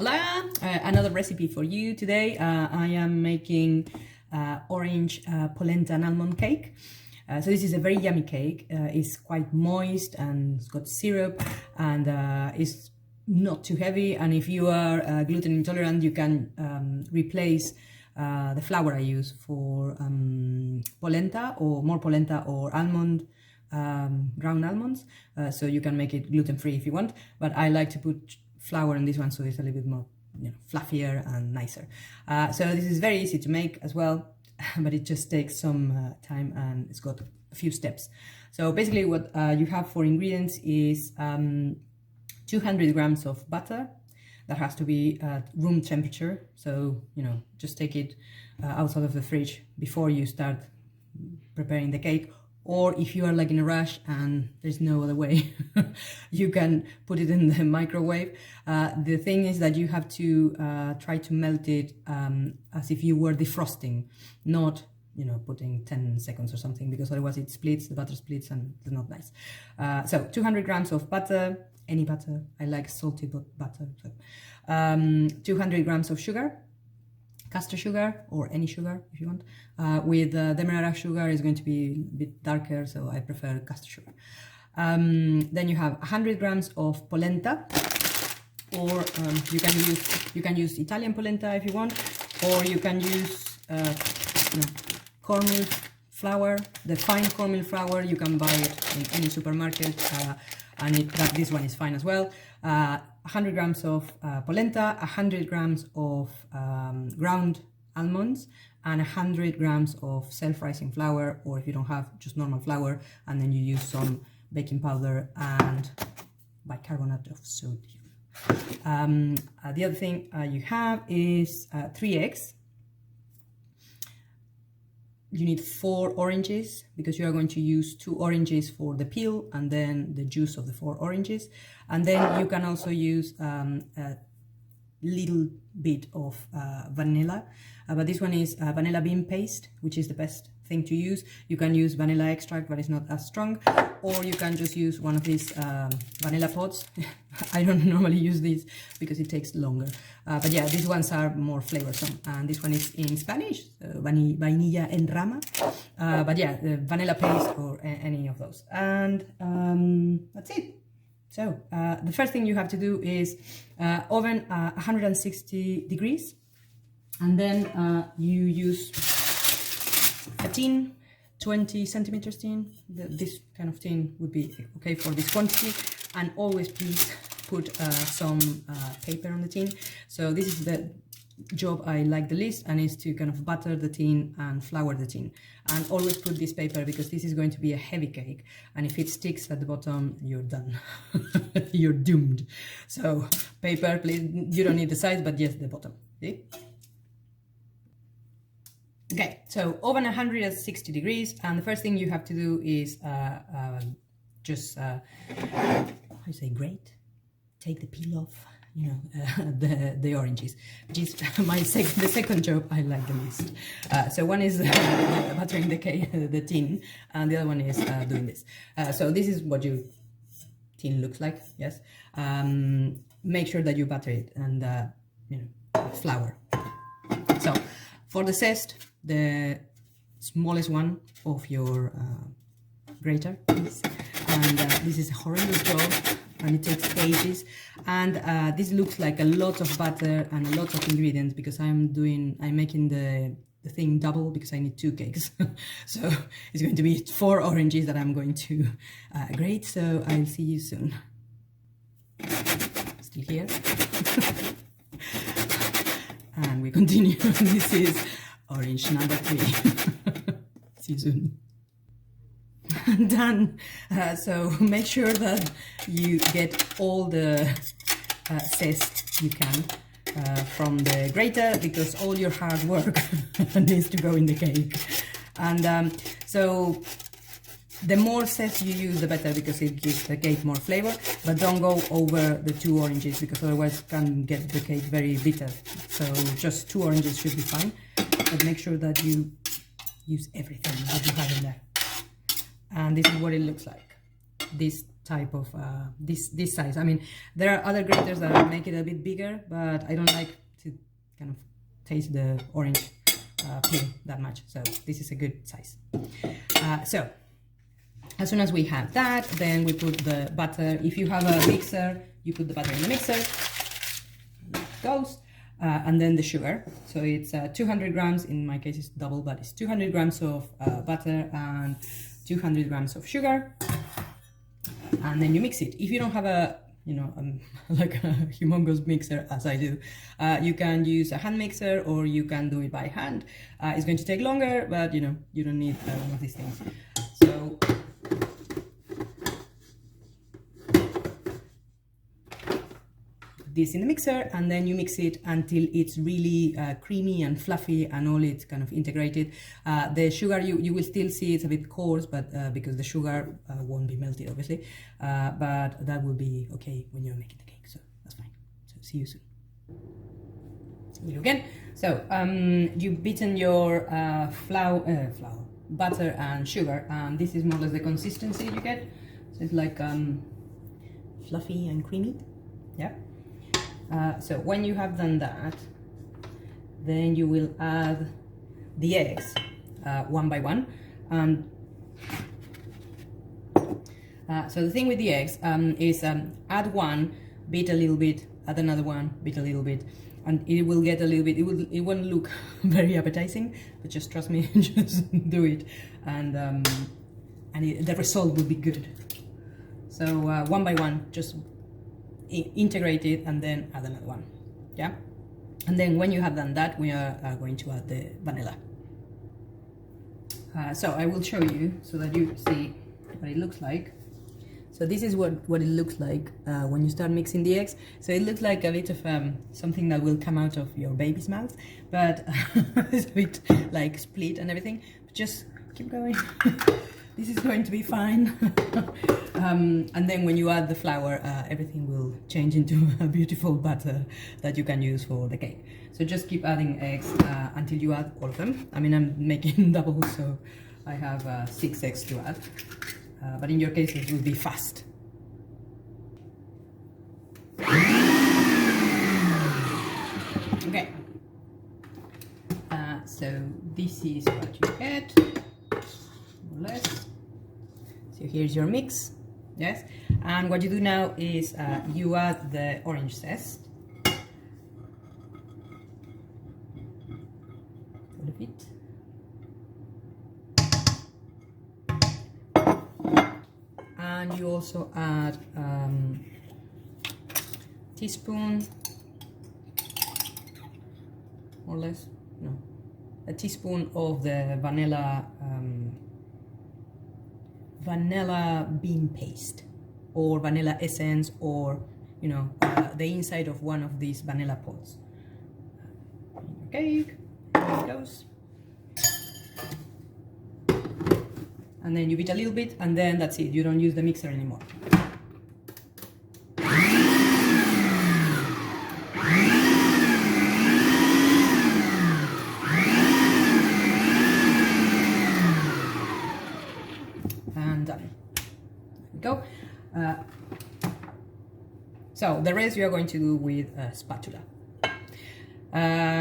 Hola! Another recipe for you today. I am making orange polenta and almond cake. So this is a very yummy cake. It's quite moist and it's got syrup and it's not too heavy. And if you are gluten intolerant, you can replace the flour I use for polenta or more polenta or almond, ground almonds. So you can make it gluten-free if you want, but I like to put flour in this one so it's a little bit more fluffier and nicer. So this is very easy to make as well, but it just takes some time and it's got a few steps. So basically what you have for ingredients is 200 grams of butter. That has to be at room temperature, so just take it outside of the fridge before you start preparing the cake. Or if you are like in a rush and there's no other way, you can put it in the microwave. The thing is that you have to try to melt it as if you were defrosting, not putting 10 seconds or something, because otherwise it splits, the butter splits and it's not nice. So 200 grams of butter, any butter, I like salted butter. So, 200 grams of sugar, caster sugar or any sugar if you want. With demerara sugar is going to be a bit darker, so I prefer caster sugar. Then you have 100 grams of polenta, or you can use Italian polenta if you want, or you can use cornmeal flour, the fine cornmeal flour. You can buy it in any supermarket, and this one is fine as well. 100 grams of polenta, 100 grams of ground almonds, and 100 grams of self-rising flour, or if you don't have, just normal flour, and then you use some baking powder and bicarbonate of sodium. The other thing you have is 3 eggs. You need 4 oranges, because you are going to use 2 oranges for the peel and then the juice of the 4 oranges. And then you can also use a little bit of vanilla, but this one is vanilla bean paste, which is the best thing to use. You can use vanilla extract, but it's not as strong, or you can just use one of these vanilla pods. I don't normally use these because it takes longer, but yeah, these ones are more flavorsome, and this one is in Spanish, vainilla en rama, but yeah, the vanilla paste or any of those, and that's it. So the first thing you have to do is oven 160 degrees, and then you use a tin, 20 centimeters tin. This kind of tin would be okay for this quantity, and always please put some paper on the tin. So this is the job I like the least, and is to kind of butter the tin and flour the tin, and always put this paper because this is going to be a heavy cake, and if it sticks at the bottom, you're done. You're doomed. So paper, please. You don't need the sides, but yes, the bottom. See? Okay, so oven 160 degrees, and the first thing you have to do is just how do you say, grate? Take the peel off, the oranges, which is the second job I like the least. So one is buttering the cake, the tin, and the other one is doing this. So this is what your tin looks like. Yes. Make sure that you butter it and flour. So for the zest, the smallest one of your grater, please. And this is a horrendous job, and it takes ages. And this looks like a lot of butter and a lot of ingredients, because I'm making the thing double because I need 2 cakes. So it's going to be 4 oranges that I'm going to grate. So I'll see you soon. Still here. And we continue. This is orange number 3. See you soon. Done. So make sure that you get all the zest you can from the grater, because all your hard work needs to go in the cake. And so the more zest you use, the better, because it gives the cake more flavor. But don't go over the 2 oranges, because otherwise you can get the cake very bitter. So just 2 oranges should be fine, but make sure that you use everything that you have in there. And this is what it looks like. This type of this size. I mean, there are other graters that make it a bit bigger, but I don't like to kind of taste the orange peel that much, so this is a good size. So as soon as we have that, then we put the butter. If you have a mixer, you put the butter in the mixer. There it goes. And then the sugar. So it's 200 grams, in my case it's double, but it's 200 grams of butter and 200 grams of sugar. And then you mix it. If you don't have a, you know, like a humongous mixer as I do, you can use a hand mixer or you can do it by hand. It's going to take longer, but you know, you don't need one of these things. So this in the mixer, and then you mix it until it's really creamy and fluffy and all it's kind of integrated. The sugar, you will still see it's a bit coarse, but because the sugar won't be melted obviously, but that will be okay when you're making the cake, so that's fine. So see you soon. See you again. So you've beaten your butter and sugar, and this is more or less the consistency you get. So it's like fluffy and creamy, yeah. So when you have done that, then you will add the eggs one by one. And so the thing with the eggs is add one, beat a little bit, add another one, beat a little bit, and it will get a little bit, it won't look very appetizing, but just trust me, just do it, and the result will be good. So one by one, just integrate it and then add another one, yeah. And then when you have done that, we are going to add the vanilla. So I will show you so that you see what it looks like. So this is what it looks like when you start mixing the eggs. So it looks like a bit of something that will come out of your baby's mouth, but it's a bit like split and everything. But just keep going. This is going to be fine. And then when you add the flour, everything will change into a beautiful batter that you can use for the cake. So just keep adding eggs until you add all of them. I mean, I'm making double, so I have 6 eggs to add. But in your case, it will be fast. Okay. So this is what you get, more or less. So here's your mix, yes. And what you do now is you add the orange zest. All of it. And you also add teaspoon, more or less, no, a teaspoon of the vanilla bean paste, or vanilla essence, or you know, the inside of one of these vanilla pods. Cake, there it goes. And then you beat a little bit, and then that's it. You don't use the mixer anymore. And done. There we go. So the rest you are going to do with a spatula.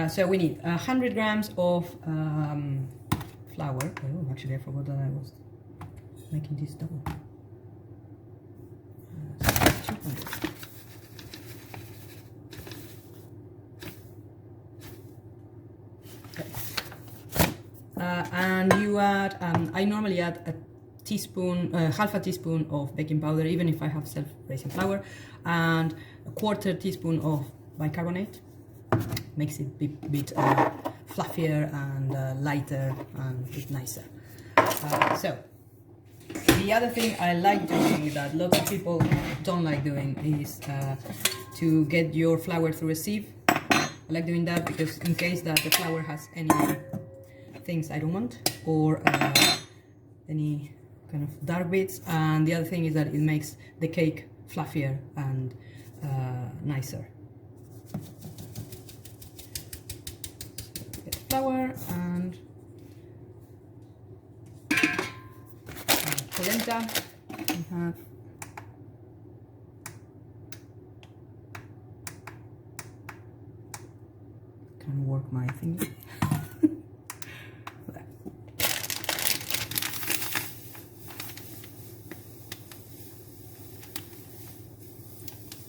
So we need 100 grams of flour. Oh, actually I forgot that I was making this double. So 200. Okay. And you add, I normally add a teaspoon, half a teaspoon of baking powder, even if I have self-raising flour, and a quarter teaspoon of bicarbonate. Makes it a bit fluffier and lighter and a bit nicer. So the other thing I like doing that lots of people don't like doing is to get your flour through a sieve. I like doing that because in case that the flour has any things I don't want, or any kind of dark bits, and the other thing is that it makes the cake fluffier and nicer. Flour and polenta. We have broke my finger.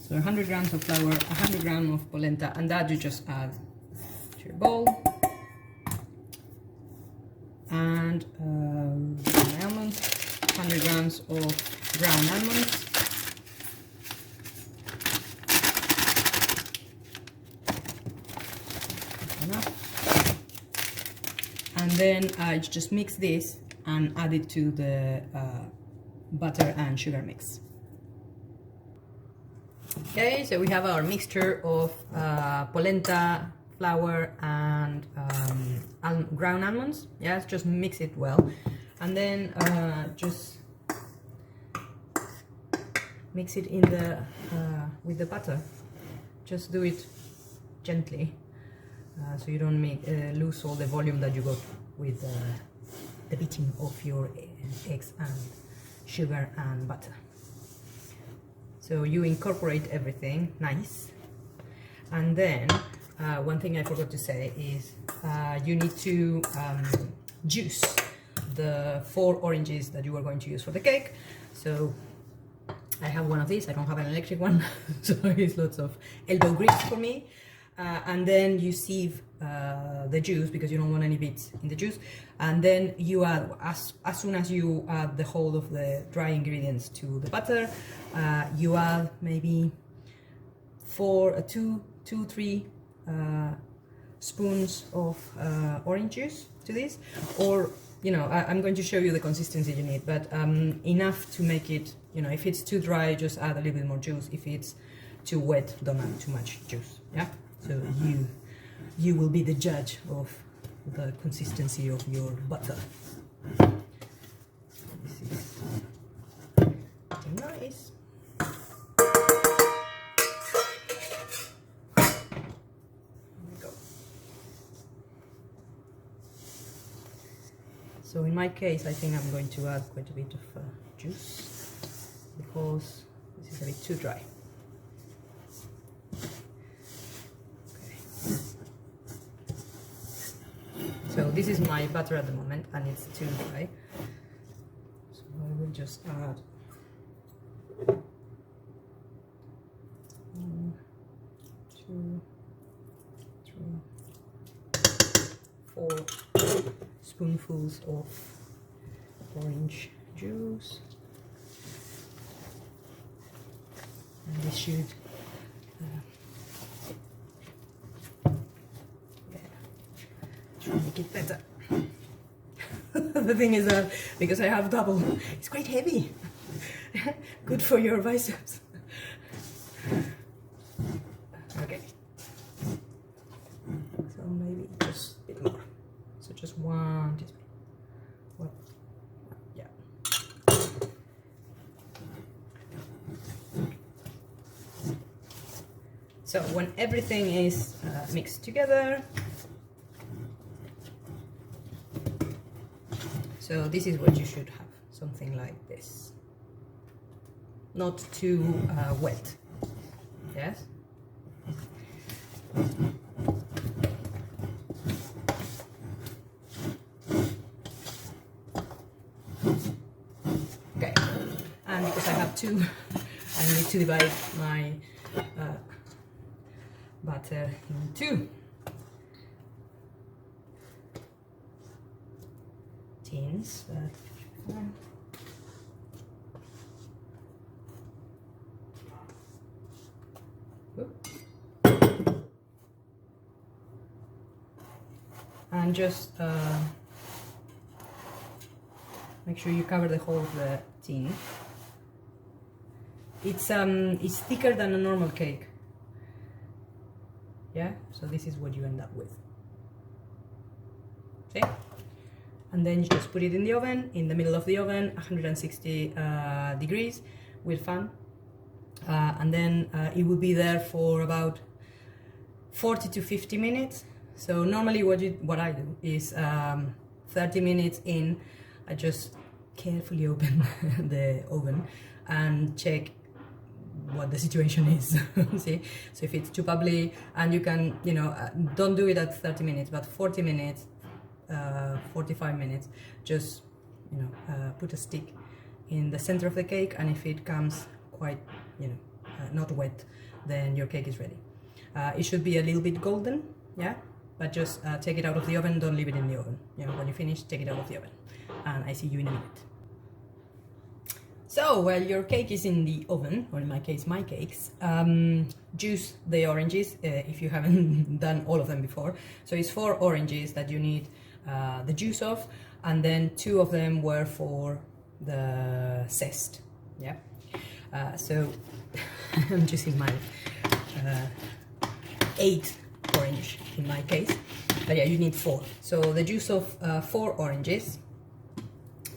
So 100 grams of flour, 100 grams of polenta, and that you just add to your bowl. And almonds, 100 grams of ground almonds. And then I just mix this and add it to the butter and sugar mix. Okay, so we have our mixture of polenta, flour and ground almonds. Yes, just mix it well, and then just mix it in the with the butter. Just do it gently, so you don't lose all the volume that you got with the beating of your eggs and sugar and butter. So you incorporate everything nice, and then one thing I forgot to say is you need to juice the 4 oranges that you are going to use for the cake. So I have one of these. I don't have an electric one, so it's lots of elbow grease for me. And then you sieve the juice because you don't want any bits in the juice. And then you add, as soon as you add the whole of the dry ingredients to the butter, you add maybe 2-3 spoons of orange juice to this, or I'm going to show you the consistency you need, but enough to make it, if it's too dry, just add a little bit more juice. If it's too wet, don't add too much juice. Yeah, so you will be the judge of the consistency of your butter. This is nice. So in my case, I think I'm going to add quite a bit of juice because this is a bit too dry. Okay. So this is my butter at the moment, and it's too dry. So I will just add 1, 2, 3, 4 spoonfuls of orange juice, and this should make it better. The thing is that because I have double, it's quite heavy. Good for your biceps. Okay, so maybe just a bit more. So just 1 teaspoon. Yeah. So when everything is mixed together, so this is what you should have, something like this. Not too wet. Yes. Okay, and because I have 2, I need to divide my butter in 2 tins. And just make sure you cover the whole of the tin. It's thicker than a normal cake. Yeah, so this is what you end up with. Okay, and then you just put it in the oven, in the middle of the oven, 160 degrees with fan, and then it will be there for about 40 to 50 minutes. So normally what I do is 30 minutes in, I just carefully open the oven and check what the situation is. See, so if it's too bubbly, and you can, you know, don't do it at 30 minutes, but 40 minutes, 45 minutes, just, you know, put a stick in the center of the cake, and if it comes quite, you know, not wet, then your cake is ready. It should be a little bit golden, yeah, but just take it out of the oven, don't leave it in the oven. You know, when you finish, take it out of the oven, and I see you in a minute. So while your cake is in the oven, or in my case, my cakes, juice the oranges if you haven't done all of them before. So it's 4 oranges that you need the juice of, and then 2 of them were for the zest. Yeah. So I'm juicing my 8 orange in my case, but yeah, you need 4. So the juice of 4 oranges.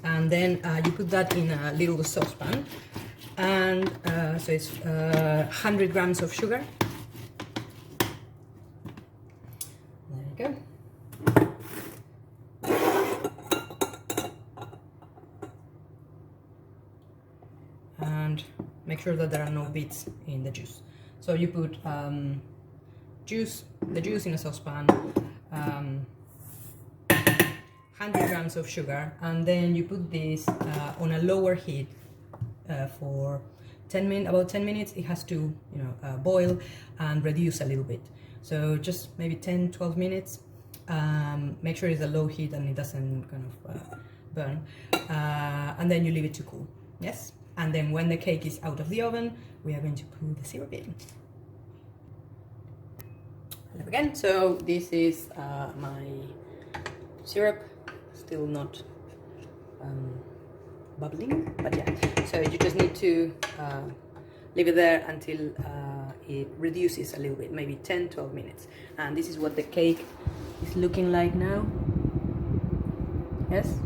And then you put that in a little saucepan, and so it's 100 grams of sugar. There you go. And make sure that there are no bits in the juice. So you put the juice in a saucepan, 100 grams of sugar, and then you put this on a lower heat for 10 minutes. About 10 minutes it has to, you know, boil and reduce a little bit. So just maybe 10-12 minutes. Make sure it's a low heat and it doesn't kind of burn, and then you leave it to cool. Yes, and then when the cake is out of the oven, we are going to put the syrup in. Hello again. So this is my syrup. Still not bubbling, but yeah, so you just need to leave it there until it reduces a little bit, maybe 10-12 minutes. And this is what the cake is looking like now. Yes,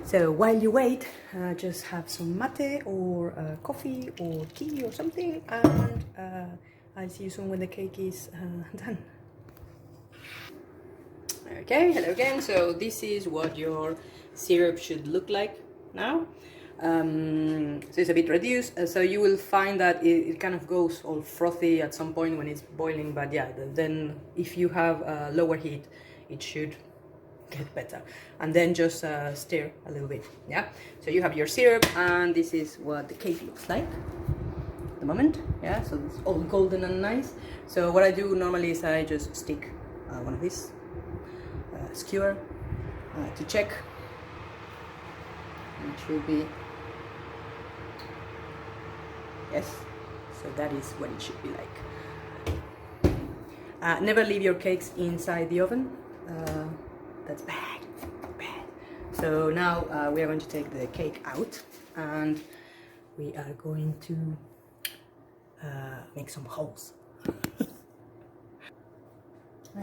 so while you wait, just have some mate or coffee or tea or something, and I'll see you soon when the cake is done. Okay, hello again. So this is what your syrup should look like now. So it's a bit reduced, so you will find that it kind of goes all frothy at some point when it's boiling, but yeah, then if you have a lower heat, it should get better. And then just stir a little bit. Yeah, so you have your syrup, and this is what the cake looks like at the moment. Yeah, so it's all golden and nice. So what I do normally is I just stick one of these skewer to check. It should be, yes, so that is what it should be like. Never leave your cakes inside the oven. That's bad. So now we are going to take the cake out, and we are going to make some holes.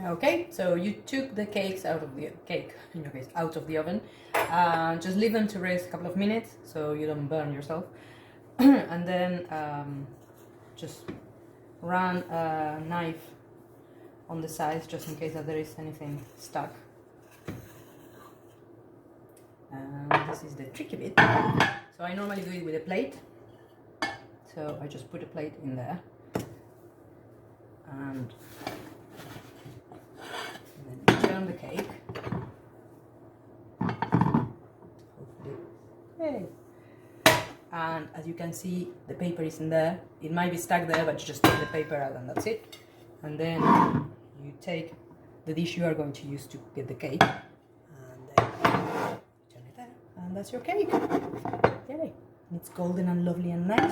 Okay, so you took the cakes out of the in your case, out of the oven. Just leave them to rest a couple of minutes so you don't burn yourself. And then just run a knife on the sides just in case that there is anything stuck. This is the tricky bit. So I normally do it with a plate. So I just put a plate in there, and then turn the cake. Hopefully. Hey. And as you can see, the paper is in there. It might be stuck there, but you just take the paper out and that's it. And then you take the dish you are going to use to get the cake, and then turn it there, and that's your cake. Yay! It's golden and lovely and nice.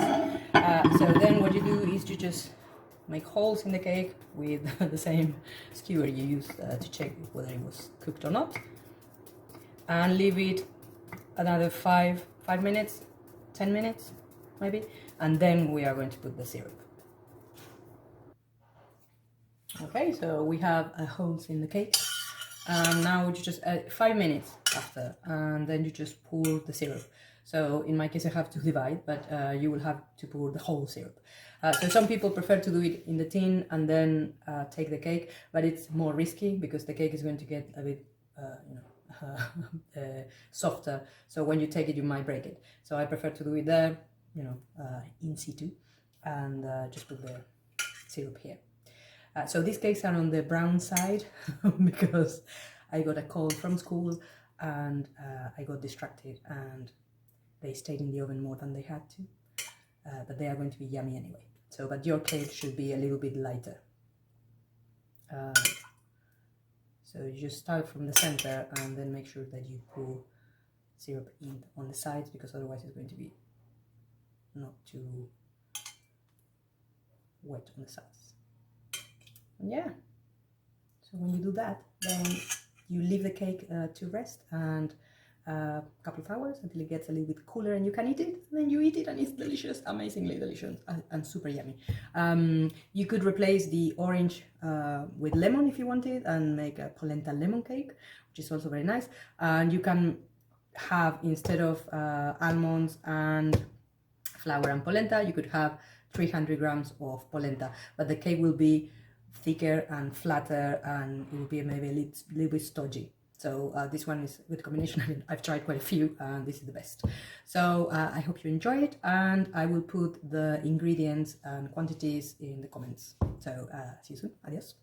So then what you do is you just make holes in the cake with the same skewer you used to check whether it was cooked or not, and leave it another 5 minutes, 10 minutes maybe, and then we are going to put the syrup. Okay, so we have holes in the cake, and now you just 5 minutes after, and then you just pour the syrup. So in my case I have to divide, but you will have to pour the whole syrup. So some people prefer to do it in the tin and then take the cake, but it's more risky because the cake is going to get a bit softer, so when you take it you might break it. So I prefer to do it there, in situ, and just put the syrup here. So these cakes are on the brown side because I got a call from school and I got distracted and they stayed in the oven more than they had to. But they are going to be yummy anyway. So, but your cake should be a little bit lighter. So you just start from the center and then make sure that you pour syrup in on the sides, because otherwise it's going to be not too wet on the sides. And yeah, so when you do that, then you leave the cake to rest and a couple of hours until it gets a little bit cooler and you can eat it. And then you eat it and it's delicious, amazingly delicious and super yummy. You could replace the orange with lemon if you wanted and make a polenta lemon cake, which is also very nice. And you can have, instead of almonds and flour and polenta, you could have 300 grams of polenta, but the cake will be thicker and flatter and it will be maybe a little bit stodgy. So this one is a good combination. I've tried quite a few and this is the best. So I hope you enjoy it, and I will put the ingredients and quantities in the comments. So see you soon. Adios.